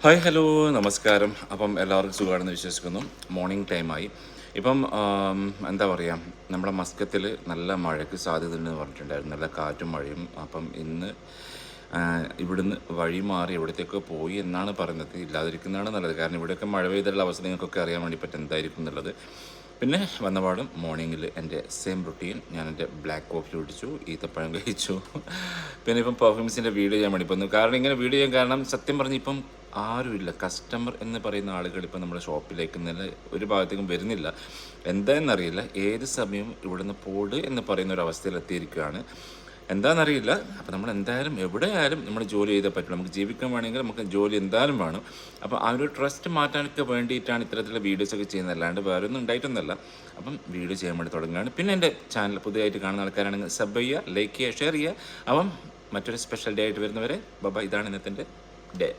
Hi hello നമസ്കാരം. അപ്പം എല്ലാവർക്കും സുഖമാണെന്ന് വിശ്വസിക്കുന്നു. മോർണിംഗ് ടൈമായി. ഇപ്പം എന്താ പറയുക, നമ്മുടെ മസ്കത്തിൽ നല്ല മഴയ്ക്ക് സാധ്യതയുണ്ടെന്ന് പറഞ്ഞിട്ടുണ്ടായിരുന്നു, നല്ല കാറ്റും മഴയും. അപ്പം ഇന്ന് ഇവിടുന്ന് വഴി മാറി എവിടത്തേക്കോ പോയി എന്നാണ് പറയുന്നത്. ഇല്ലാതിരിക്കുന്നതാണ് നല്ലത്, കാരണം ഇവിടെയൊക്കെ മഴ പെയ്തുള്ള അവസ്ഥ നിങ്ങൾക്കൊക്കെ അറിയാൻ വേണ്ടി പറ്റും എന്തായിരിക്കും എന്നുള്ളത്. പിന്നെ വന്നപാടും മോർണിംഗിൽ എൻ്റെ സെയിം റുട്ടീൻ, ഞാൻ എൻ്റെ ബ്ലാക്ക് കോഫി കുടിച്ചു, ഈത്തപ്പഴം കഴിച്ചു. പിന്നെ ഇപ്പം പെർഫ്യൂംസിൻ്റെ വീഡിയോ ചെയ്യാൻ വേണ്ടി പോകുന്നു. കാരണം ഇങ്ങനെ വീഡിയോ ചെയ്യാൻ കാരണം സത്യം പറഞ്ഞ് ഇപ്പം ആരുമില്ല. കസ്റ്റമർ എന്ന് പറയുന്ന ആളുകൾ ഇപ്പം നമ്മുടെ ഷോപ്പിലേക്ക് ഇന്നലെ ഒരു ഭാഗത്തേക്കും വരുന്നില്ല. എന്താണെന്നറിയില്ല, ഏത് സമയവും ഇവിടുന്ന് പോട് എന്ന് പറയുന്ന ഒരു അവസ്ഥയിൽ എത്തിയിരിക്കുകയാണ്. എന്താണെന്നറിയില്ല. അപ്പോൾ നമ്മൾ എന്തായാലും എവിടെയായാലും നമ്മൾ ജോലി ചെയ്തേ പറ്റുള്ളൂ. നമുക്ക് ജീവിക്കാൻ വേണമെങ്കിൽ നമുക്ക് ജോലി എന്തായാലും വേണം. അപ്പോൾ ആ ഒരു ട്രസ്റ്റ് മാറ്റാനൊക്കെ വേണ്ടിയിട്ടാണ് ഇത്തരത്തിലുള്ള വീഡിയോസൊക്കെ ചെയ്യുന്നത്, അല്ലാണ്ട് വേറെ ഒന്നും ഉണ്ടായിട്ടൊന്നുമല്ല. അപ്പം വീഡിയോ ചെയ്യാൻ വേണ്ടി തുടങ്ങുകയാണ്. പിന്നെ എൻ്റെ ചാനൽ പുതിയതായിട്ട് കാണുന്ന ആൾക്കാരാണെങ്കിൽ സബ് ചെയ്യുക, ലൈക്ക് ചെയ്യുക, ഷെയർ ചെയ്യുക. അപ്പം മറ്റൊരു സ്പെഷ്യൽ ഡേ ആയിട്ട് വരുന്നവരെ ബൈ. ഇതാണ് ഇന്നത്തെ ഡേ.